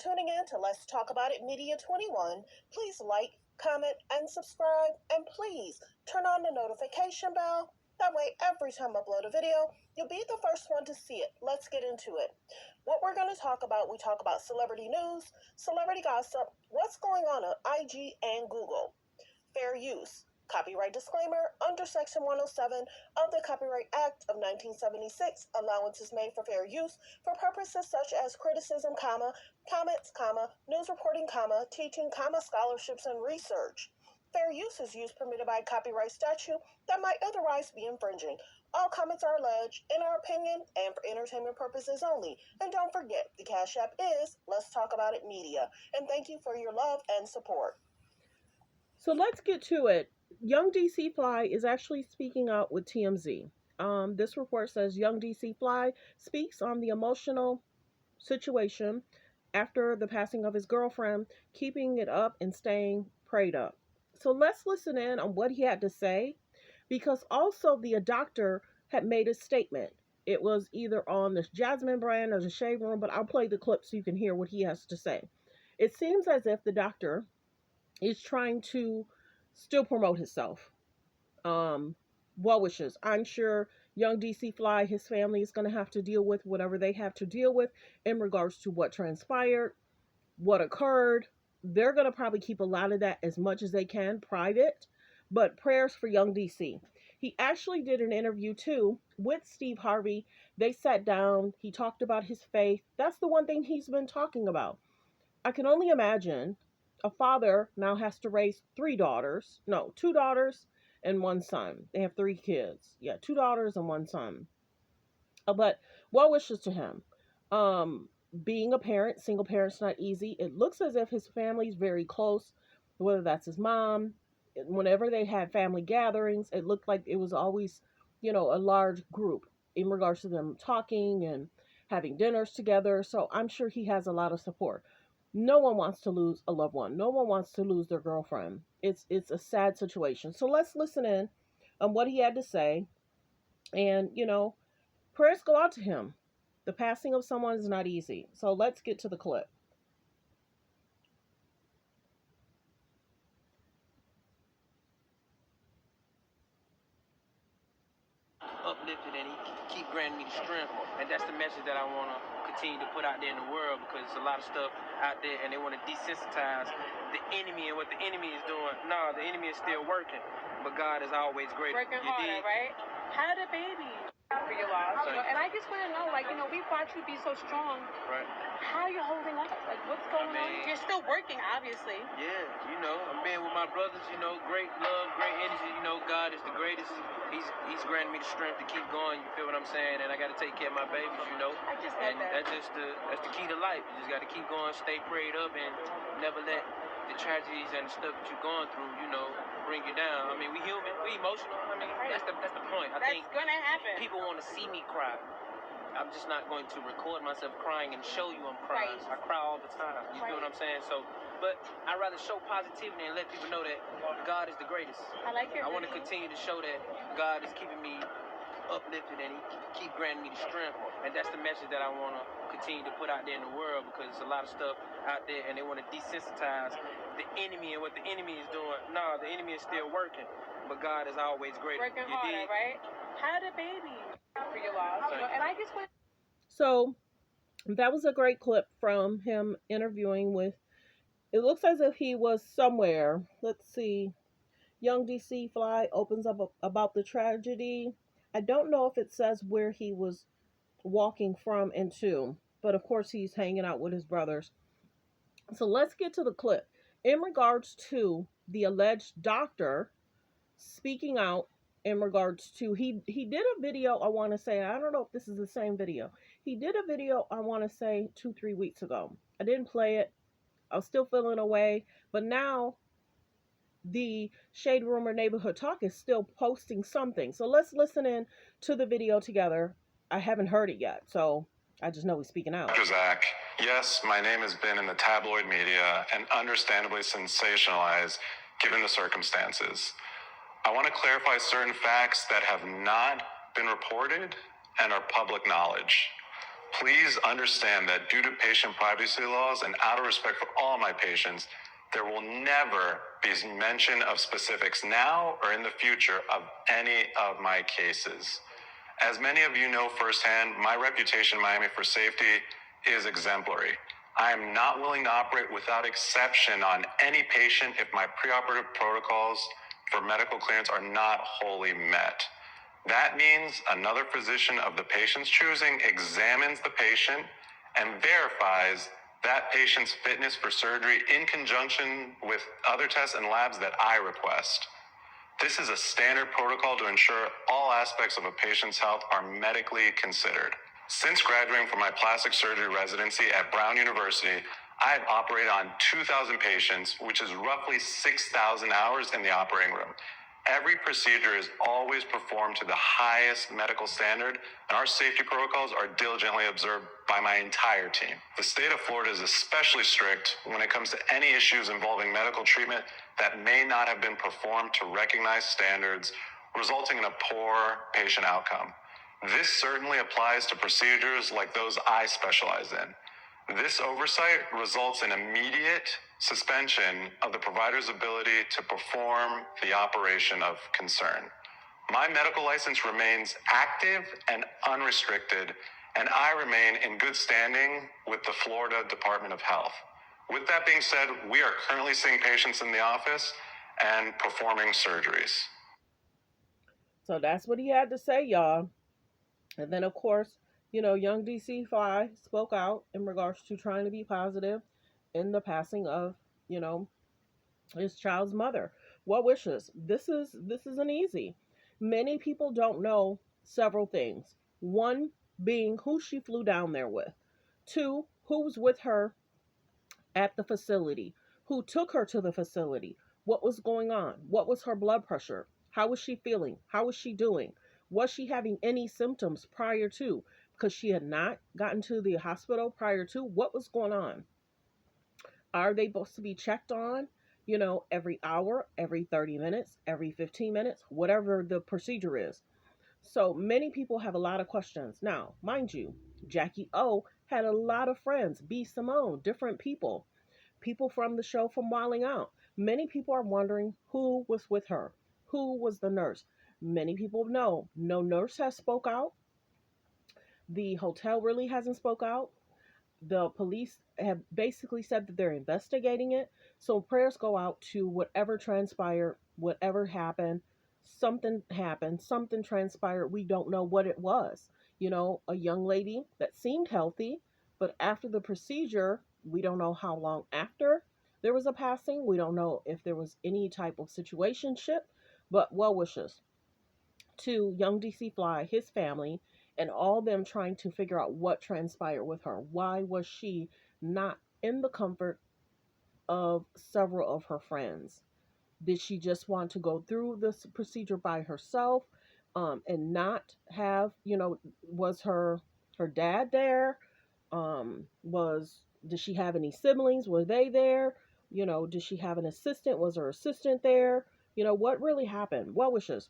tuning in to Let's Talk About It Media 21. Please like, comment, and subscribe. And please turn on the notification bell. That way, every time I upload a video, you'll be the first one to see it. Let's get into it. What we're going to talk about, we talk about celebrity news, celebrity gossip, what's going on IG and Google, fair use, copyright disclaimer, under Section 107 of the Copyright Act of 1976, allowances made for fair use for purposes such as criticism, comments, news reporting, teaching, scholarships, and research. Fair use is use permitted by copyright statute that might otherwise be infringing. All comments are alleged, in our opinion, and for entertainment purposes only. And don't forget, the Cash App is Let's Talk About It Media. And thank you for your love and support. So let's get to it. Young DC Fly is actually speaking out with TMZ. This report says Young DC Fly speaks on the emotional situation after the passing of his girlfriend, keeping it up and staying prayed up. So let's listen in on what he had to say, because also the doctor had made a statement. It was either on the Jasmine brand or the Shade Room, but I'll play the clip so you can hear what he has to say. It seems as if the doctor is trying to still promote himself. Well wishes. I'm sure Young DC Fly, his family is going to have to deal with whatever they have to deal with in regards to what transpired, what occurred. They're going to probably keep a lot of that as much as they can private, but prayers for Young DC. He actually did an interview too with Steve Harvey. They sat down. He talked about his faith. That's the one thing he's been talking about. I can only imagine a father now has to raise two daughters and one son. They have 3 kids. Yeah, 2 daughters and 1 son. But well wishes to him. Being a parent, single parent's not easy. It looks as if his family's very close, whether that's his mom. Whenever they had family gatherings, it looked like it was always, a large group in regards to them talking and having dinners together. So I'm sure he has a lot of support. No one wants to lose a loved one. No one wants to lose their girlfriend. It's a sad situation. So let's listen in on what he had to say. And, prayers go out to him. The passing of someone is not easy. So let's get to the clip. Uplifted, and he keep granting me the strength. And that's the message that I want to continue to put out there in the world, because there's a lot of stuff out there and they want to desensitize the enemy and what the enemy is doing. No, the enemy is still working, but God is always greater. Working harder, right? Had a baby for your loss, and I just want to know, we've watched you be so strong. Right. How are you holding up? What's going on? You're still working, obviously. Yeah, I'm being with my brothers, great love, great energy. God is the greatest. He's granted me the strength to keep going. You feel what I'm saying? And I got to take care of my babies, I just said that. That's the key to life. You just got to keep going, stay prayed up, and never let the tragedies and the stuff that you're going through, bring you down. I mean, we human, we emotional. I mean, right. that's the point. I think gonna happen. People want to see me cry. I'm just not going to record myself crying and show you I'm crying. Right. I cry all the time. You feel what I'm saying? So, but I'd rather show positivity and let people know that God is the greatest. I like your I want to video. continue to show that God is keeping me uplifted and he keep granting me the strength. And that's the message that I want to continue to put out there in the world, because there's a lot of stuff out there and they want to desensitize the enemy and what the enemy is doing. No, the enemy is still working, but God is always greater. Working harder, right? Had a baby for your loss, and I just want. So that was a great clip from him interviewing with, it looks as if he was somewhere. Let's see. Young DC Fly opens up about the tragedy. I don't know if it says where he was walking from and to, but of course he's hanging out with his brothers. So let's get to the clip. In regards to the alleged doctor speaking out in regards to, he did a video, I want to say, I don't know if this is the same video. He did a video, I want to say 2-3 weeks ago. I didn't play it. I was still feeling away, but now the Shade Room or Neighborhood Talk is still posting something. So let's listen in to the video together. I haven't heard it yet, so I just know he's speaking out. Dr. Zach, yes, my name has been in the tabloid media and understandably sensationalized given the circumstances. I want to clarify certain facts that have not been reported and are public knowledge. Please understand that due to patient privacy laws and out of respect for all my patients, there will never be mention of specifics now or in the future of any of my cases. As many of you know firsthand, my reputation in Miami for safety is exemplary. I am not willing to operate without exception on any patient if my preoperative protocols for medical clearance are not wholly met. That means another physician of the patient's choosing examines the patient and verifies that patient's fitness for surgery in conjunction with other tests and labs that I request. This is a standard protocol to ensure all aspects of a patient's health are medically considered. Since graduating from my plastic surgery residency at Brown University, I have operated on 2,000 patients, which is roughly 6,000 hours in the operating room. Every procedure is always performed to the highest medical standard, and our safety protocols are diligently observed by my entire team. The state of Florida is especially strict when it comes to any issues involving medical treatment that may not have been performed to recognize standards, resulting in a poor patient outcome. This certainly applies to procedures like those I specialize in. This oversight results in immediate suspension of the provider's ability to perform the operation of concern. My medical license remains active and unrestricted, and I remain in good standing with the Florida Department of Health. With that being said, we are currently seeing patients in the office and performing surgeries. So that's what he had to say, y'all. And then, of course, young DC Fly spoke out in regards to trying to be positive in the passing of, his child's mother. Well wishes. This isn't easy. Many people don't know several things. One being who she flew down there with. Two, who was with her at the facility, who took her to the facility, what was going on, what was her blood pressure, how was she feeling, how was she doing, was she having any symptoms prior to, because she had not gotten to the hospital prior to, what was going on? Are they supposed to be checked on, every hour, every 30 minutes, every 15 minutes, whatever the procedure is? So many people have a lot of questions. Now, mind you, Jackie O had a lot of friends, B. Simone, different people from the show from Wilding Out. Many people are wondering who was with her, who was the nurse. Many people know no nurse has spoke out. The hotel really hasn't spoke out. The police have basically said that they're investigating it. So prayers go out to whatever transpired, whatever happened. Something happened, something transpired. We don't know what it was. A young lady that seemed healthy, but after the procedure, we don't know how long after there was a passing. We don't know if there was any type of situationship, but well wishes to young DC Fly, his family, and all them trying to figure out what transpired with her. Why was she not in the comfort of several of her friends? Did she just want to go through this procedure by herself and not have, was her dad there? Did she have any siblings? Were they there? Did she have an assistant? Was her assistant there? What really happened? Well wishes.